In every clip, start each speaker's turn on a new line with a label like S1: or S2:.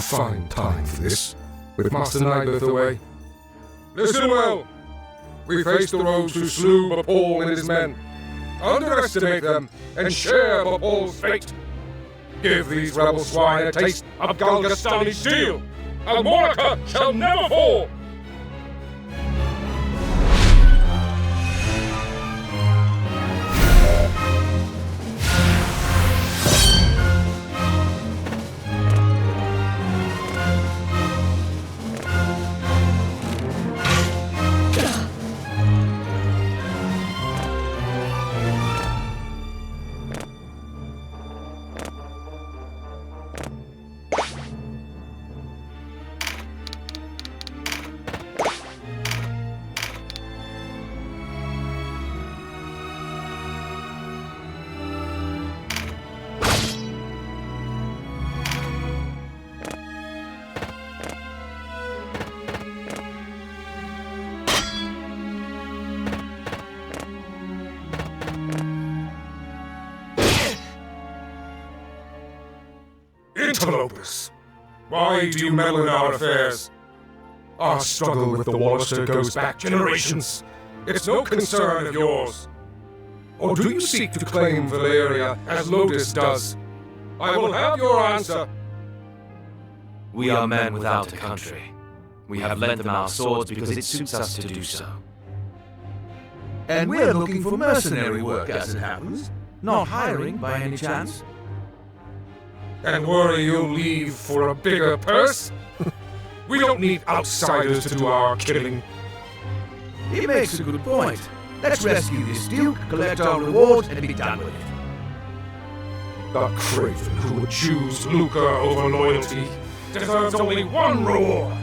S1: fine time for this, with Master Nightbirth away. Listen well! We face the rogues who slew Bapal and his men. Underestimate them, and share Bapal's fate. Give these rebel swine a taste of Galgastani steel! Almorca shall never fall! Interlopers! Why do you meddle in our affairs? Our struggle with the Wallister goes back generations. It's no concern of yours. Or do you seek to claim Valeria as Lotus does? I will have your answer.
S2: We are men without a country. We have lent them our swords because it suits us to do so.
S3: And we're looking for mercenary work, as it happens. Not hiring, by any chance.
S1: And worry you'll leave for a bigger purse? We don't need outsiders to do our killing.
S3: He makes a good point. Let's rescue this duke, collect our rewards, and be done with it.
S1: The craven who would choose lucre over loyalty deserves only one reward.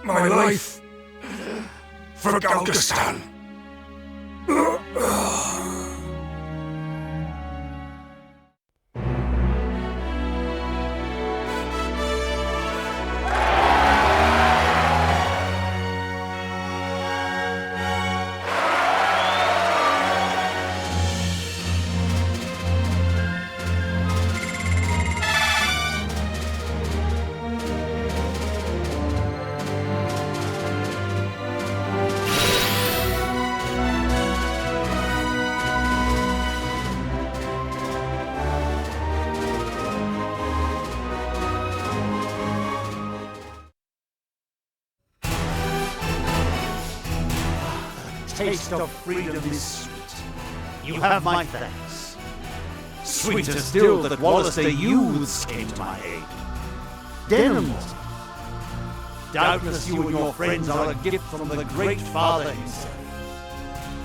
S1: my life for Galgastan.
S4: Taste of freedom is sweet. You have my thanks. Sweeter still that Wallister youths came to my aid. Denham was it? Doubtless you and your friends are a gift from the Great Father himself.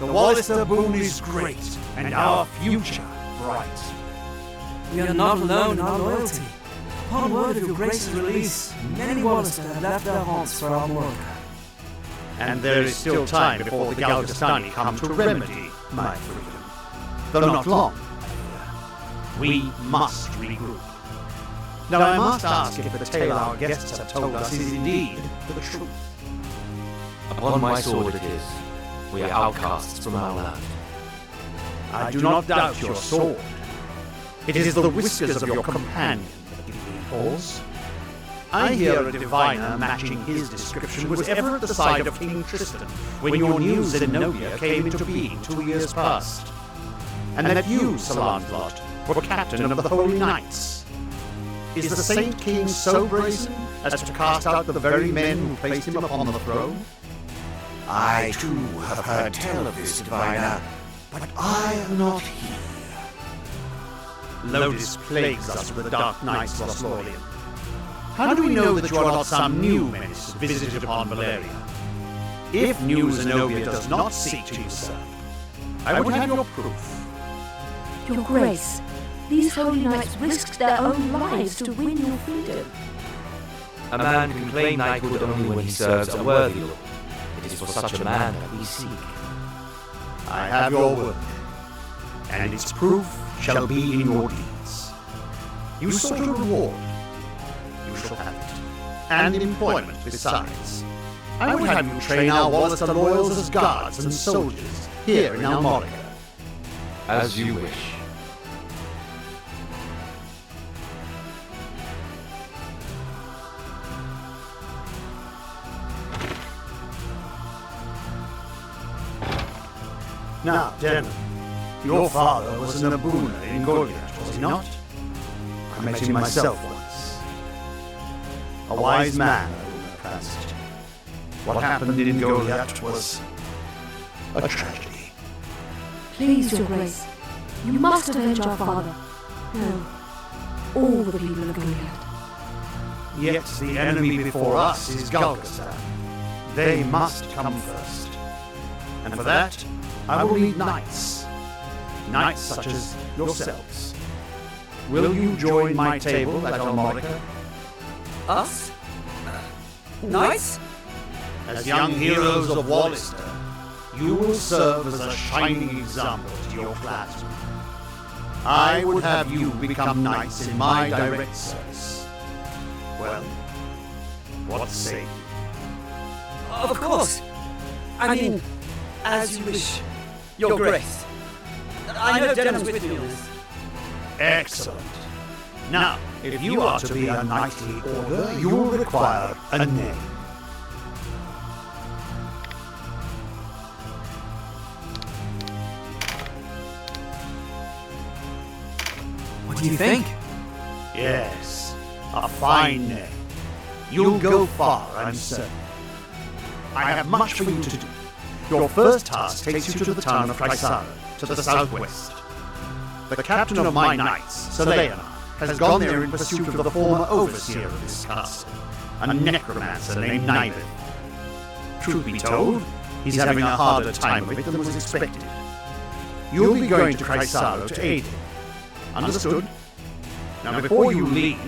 S4: The Wallister boon is great, and our future bright.
S5: We are not alone in our loyalty. Upon word of your grace's release, many Wallister have left their haunts for our Mordecai.
S4: And there is still time before the Galgastani come to remedy my freedom. Though not long, we must regroup. Now I must ask if the tale our guests have told us is indeed the truth.
S2: Upon my sword it is. We are outcasts from our land.
S4: I do not doubt your sword. It is the whiskers of your companion that give me pause. I hear a diviner matching his description was ever at the side of King Tristan when your new Zenobia came into being 2 years past. And that you, Sir Lancelot, were captain of the Holy Knights. Is the Saint King so brazen as to cast out the very men who placed him upon the throne?
S3: I too have heard tell of this diviner, but I am not here.
S4: Lodis plagues us with the Dark Knights, Lothlorien. How do we know that you are not some new menace visited upon Valeria? If New Zenobia does not seek to usurp, I would have your proof.
S6: Your Grace, these holy knights risked their own lives to win your freedom.
S2: A man can claim knighthood only when he serves a worthy lord. It is for such a man that we seek.
S4: I have your word, and its proof shall be in your deeds. You sought a reward. You shall have it, and employment besides. I would have you train our Wallister loyals as guards and soldiers here in Almorica.
S2: As you wish.
S4: Now, Denham, your father was an Abuna in Goliath, was he not? I met him myself once. A wise man, Abuna passed. What happened in Goliath was a tragedy.
S6: Please, Your Grace, you must avenge our father. No, all the people of Goliath.
S4: Yet the enemy before us is Galgastan. They must come first. And for that, I will need knights. Knights such as yourselves. Will you join my table at Almorica?
S5: Us? Knights?
S4: As young heroes of Wallister, you will serve as a shining example to your clansmen. I would have you become knights in my direct service. Well, what say you?
S5: Of course. I mean, as you wish, Your Grace. I know Denham's with me on this.
S4: Excellent. Now, if you are to be a knightly order, you will require a name.
S5: What do you think?
S4: Yes, a fine name. You'll go far, I'm certain. I have much for you to do. Your first task takes you to the town of Chrysara, to the southwest. The captain of my knights, Sir Leonard, has gone there in pursuit of the former overseer of this castle, a necromancer named Niveth. Truth be told, he's having a harder time of it than was expected. You'll be going to Chrysara to aid him. Understood? Now before you leave,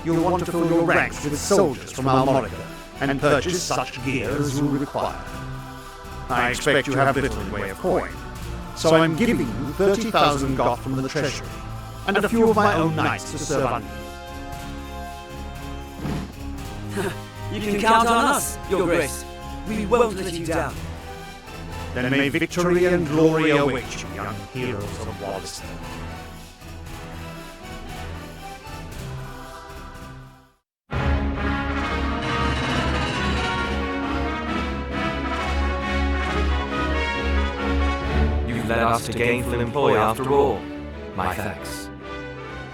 S4: you'll want to fill your ranks with soldiers from Almorica, and purchase such gear as you'll require. I expect you have little in way of coin, so I'm giving you 30,000 goth from the treasury, and a few of my own knights to serve under you.
S5: You can count on us, Your Grace. We won't let you down.
S4: Then may victory and glory await you, young heroes of Wallister.
S2: You've led us to gainful employ after all. My thanks.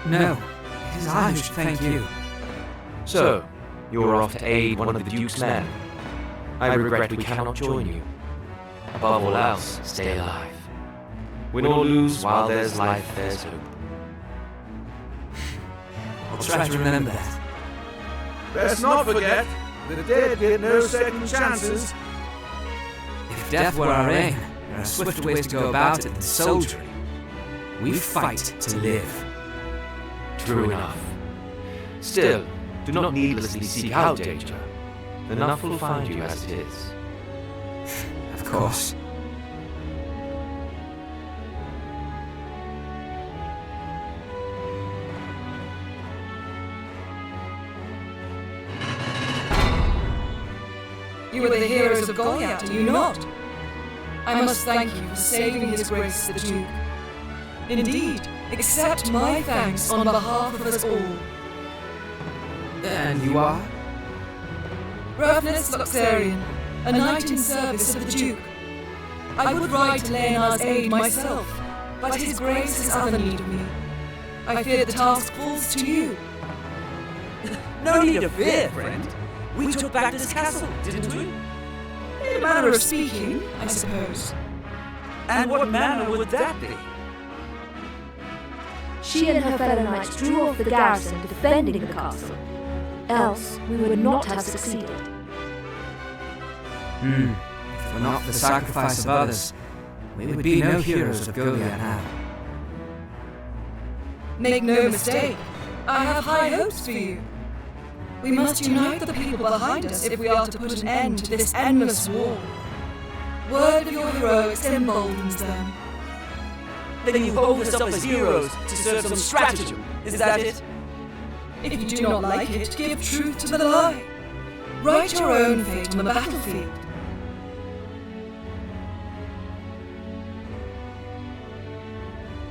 S7: No, it is I who should thank you.
S2: So, you are off to aid one of the Duke's men. I regret we cannot join you. Above all else, stay alive. Win or lose, while there's life, there's hope.
S7: I'll try to remember that.
S3: Best not forget, the dead get no second chances.
S7: If death were our aim, there are swifter ways to go about it than soldiery. We fight to live.
S2: True enough. Still, do not needlessly seek out danger. Enough will find you as it is.
S7: Of course.
S8: You are the heroes of Goliath, are you not? I must thank you for saving His Grace the Duke. Indeed, accept my thanks on behalf of us all.
S7: And you are?
S8: Roughness Luxarian, a knight in service of the Duke. I would ride to Leonard's aid myself, but His Grace has other need of me. I fear the task falls to you.
S5: No need to fear, friend. We took back this castle, didn't we?
S8: In a manner of speaking, I suppose.
S5: And what manner would that be?
S6: She and her fellow knights drew off the garrison defending the castle. Else, we would not have succeeded.
S7: If it were not for the sacrifice of others, we would be no heroes of Goliath now.
S8: Make no mistake, I have high hopes for you. We must unite the people behind us if we are to put an end to this endless war. Word of your heroics emboldens them.
S5: Then you hold us up as heroes to serve some stratagem, is that it?
S8: If you do not like it, give truth to the lie. Write your own fate on the battlefield.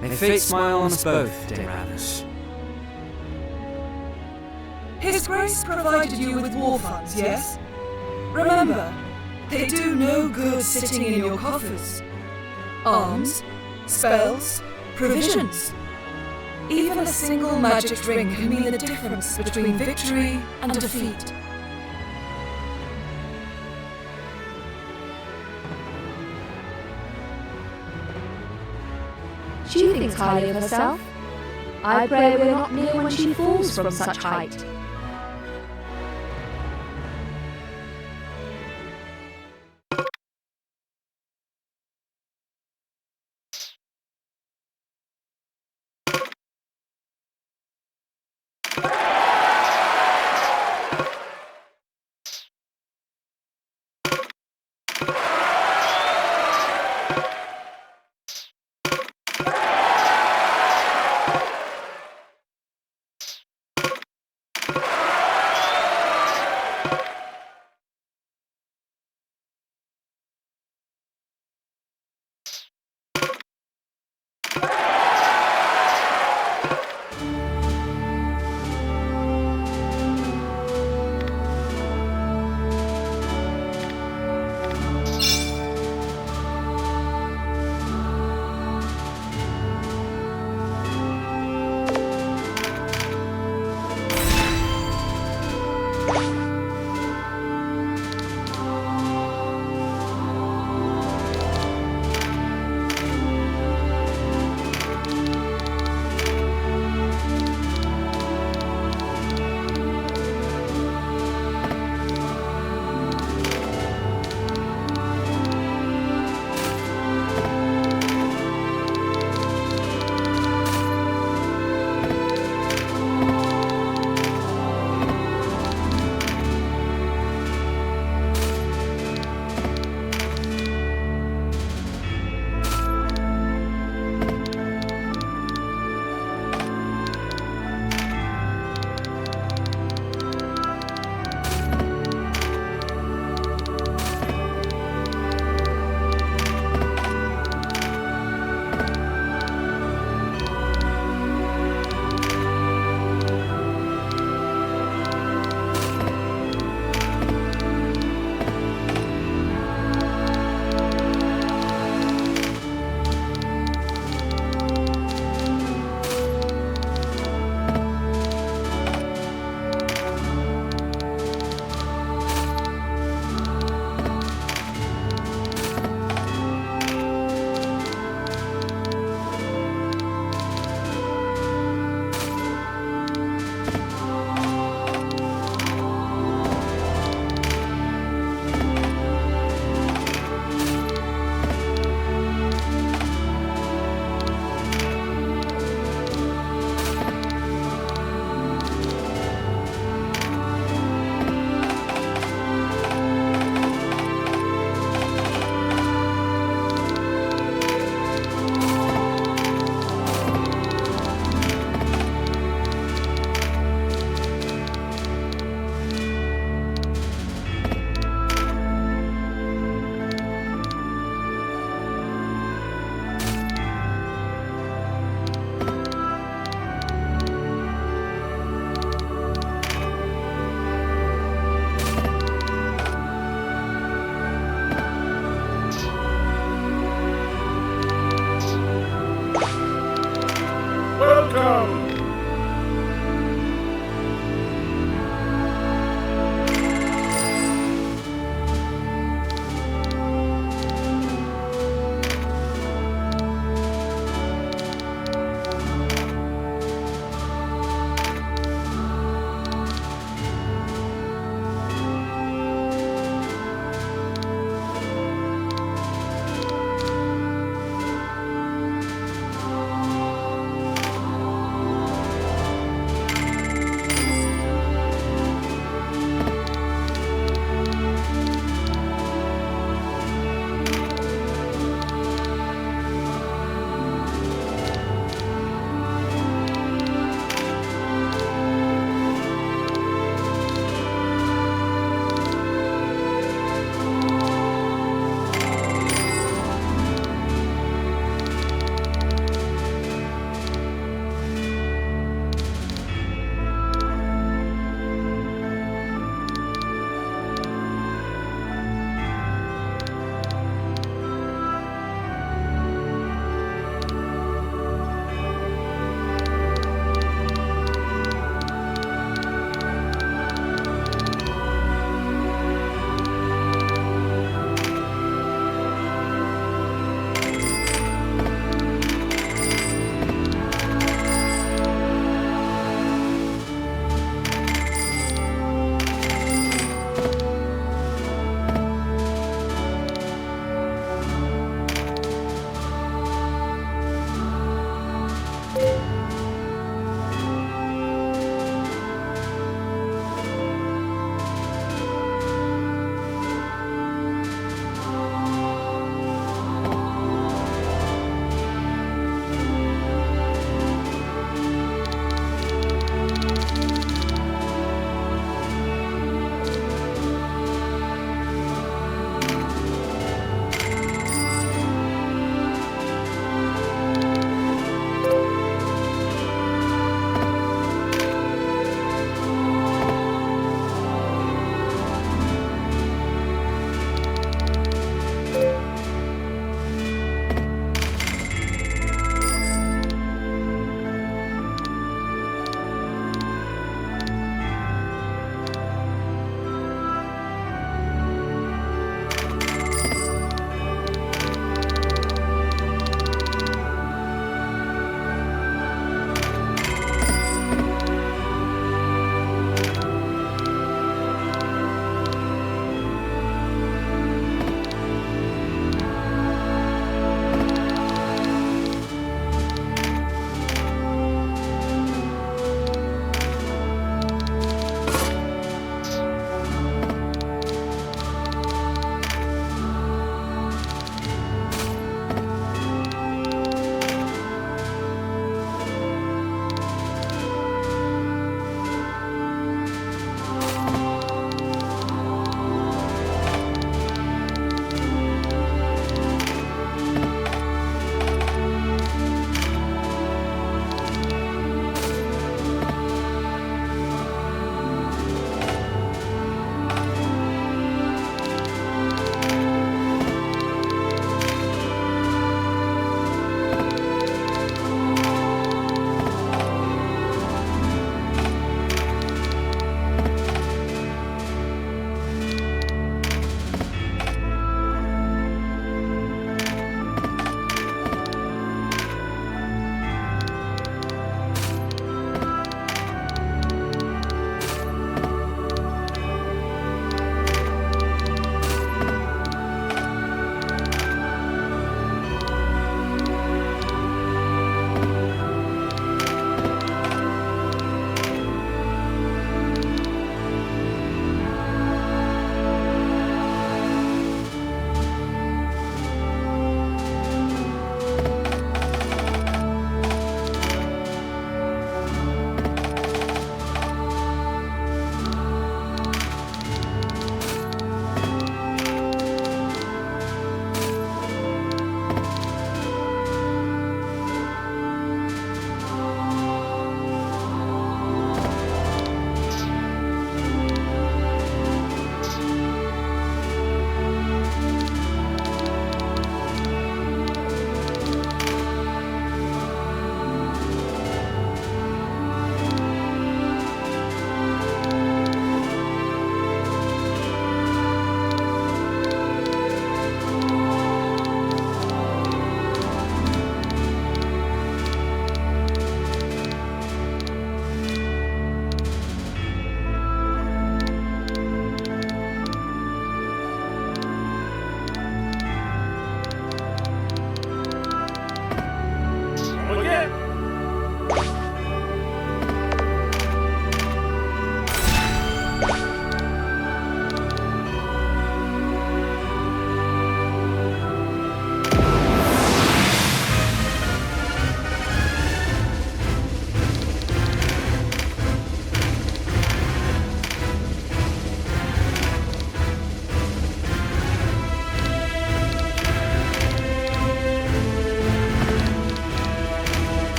S7: May fate smile on us both, Dame Ravus.
S8: His Grace provided you with war funds, yes? Remember, they do no good sitting in your coffers. Arms, spells, provisions. Even a single magic drink can mean the difference between victory and defeat.
S6: She thinks highly of herself. I pray we're not near when she falls from such height.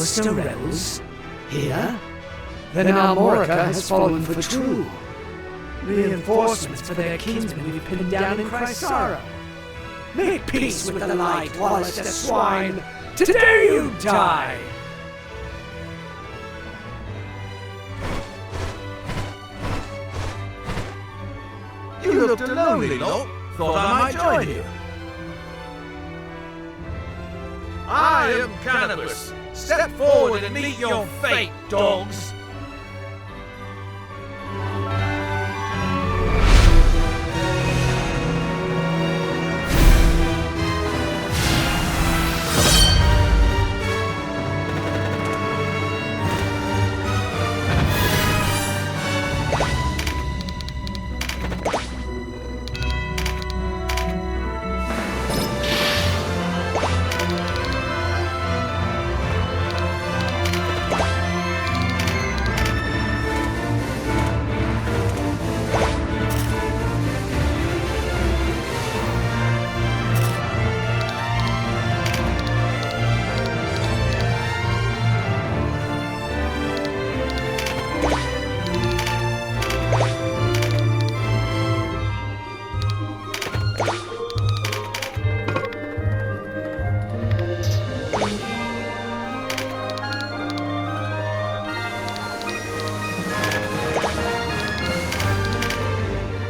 S5: still rebels? Here? Then our Morica has fallen for true. Reinforcements for their kinsmen we've pinned down in Chrysara. Make peace with the light, Wallace the swine! Today you die!
S3: You looked a lonely lot. Thought I might join you. I am Cannabis. Step forward and meet your fate, dogs.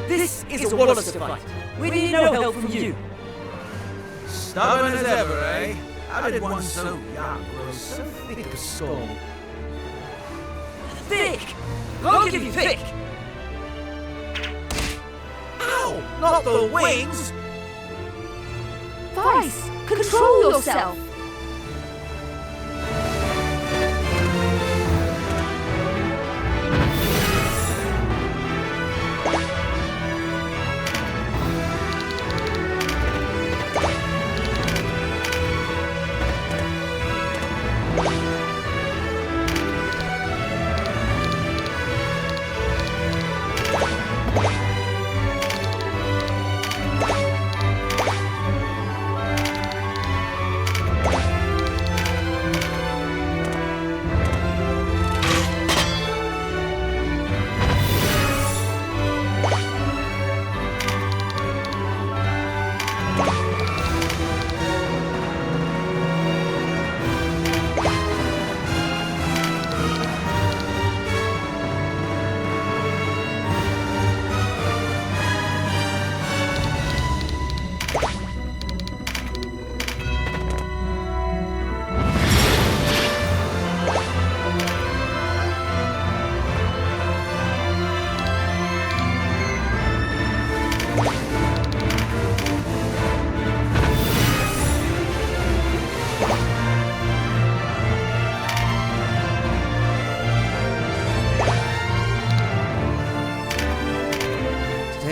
S5: This is a Wallace fight. We need no help from you.
S3: Stubborn as ever, eh? How did one so young grow so thick of skull?
S5: Thick! I'll give you thick!
S3: Ow! Not the wings!
S6: Vice, control yourself!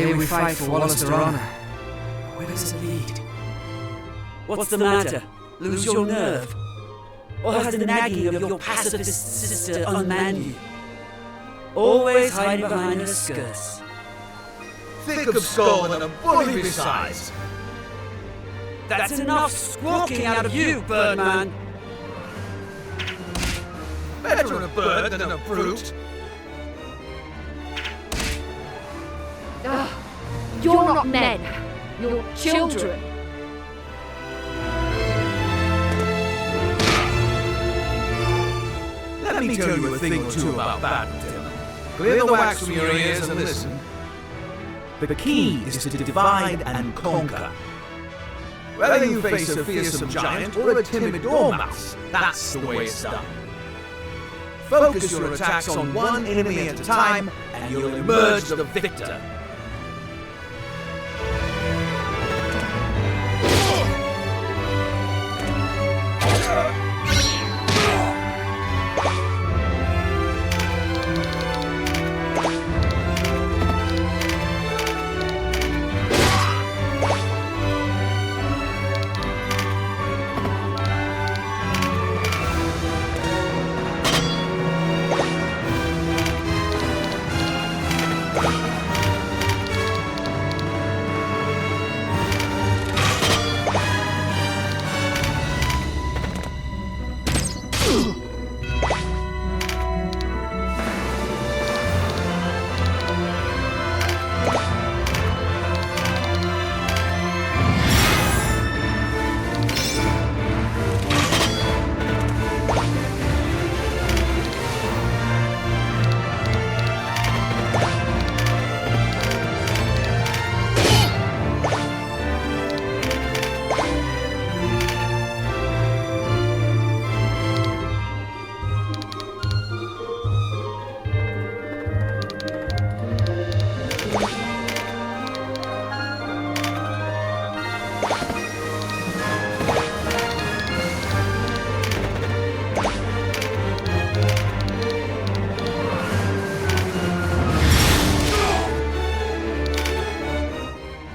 S7: Today we fight for Wallace their honor. Where does it lead?
S5: What's the matter? Lose your nerve? Or has the nagging of your pacifist sister unmanned you? Always hiding behind her skirts.
S3: Thick of skull and a bully besides.
S5: That's enough squawking out of you, Birdman!
S3: Better a bird than a brute.
S6: You're not men. You're children.
S3: Let me tell you a thing or two about badminton. Clear the wax from your ears and listen. The key is to divide and conquer. Whether you face a fearsome giant or a timid dormouse, that's the way it's done. Focus your attacks on one enemy at a time, and you'll emerge the victor.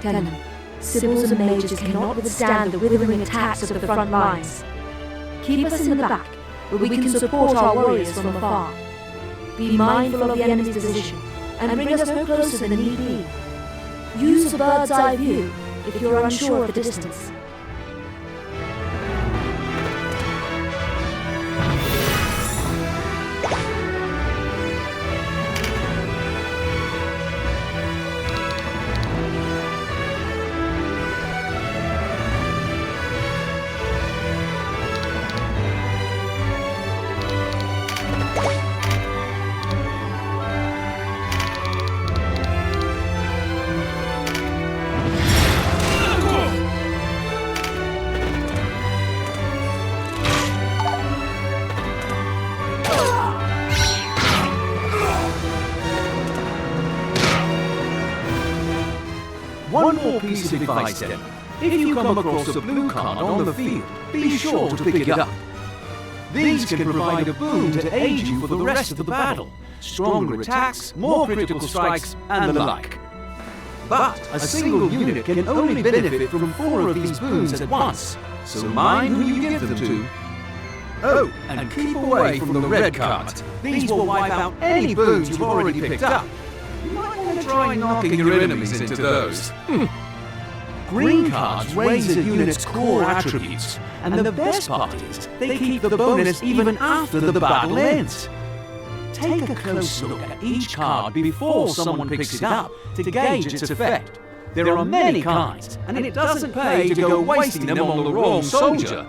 S6: Kennen, Sibyls and mages cannot withstand the withering attacks of the front lines. Keep us in the back, where we can support our warriors from afar. Be mindful of the enemy's position, and bring us no closer than need be. Use a bird's eye view if you're unsure of the distance.
S3: One more piece of advice then. If you come across a blue card on the field, be sure to pick it up. These can provide a boon to aid you for the rest of the battle. Stronger attacks, more critical strikes, and the like. But a single unit can only benefit from 4 of these boons at once, so mind who you give them to. Oh, and keep away from the red cards. These will wipe out any boons you've already picked up. You might want to try knocking your enemies into those. Green cards raise a unit's core attributes, and the best part is they keep the bonus even after the battle ends. Take a close look at each card before someone picks it up to gauge its effect. There are many kinds, and it doesn't pay to go wasting them on the wrong soldier.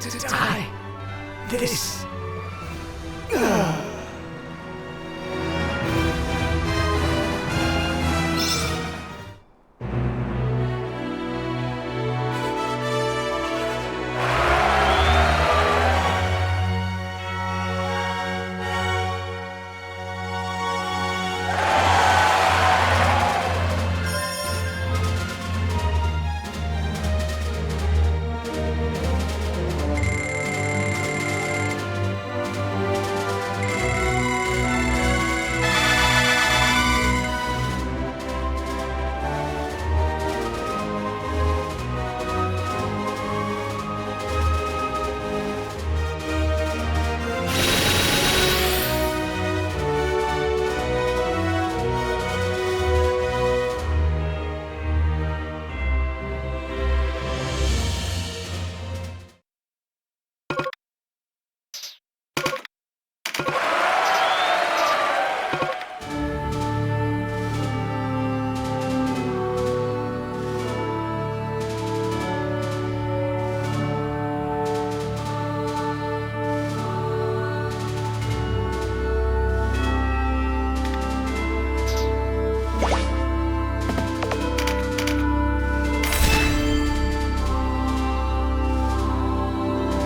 S5: to die. This.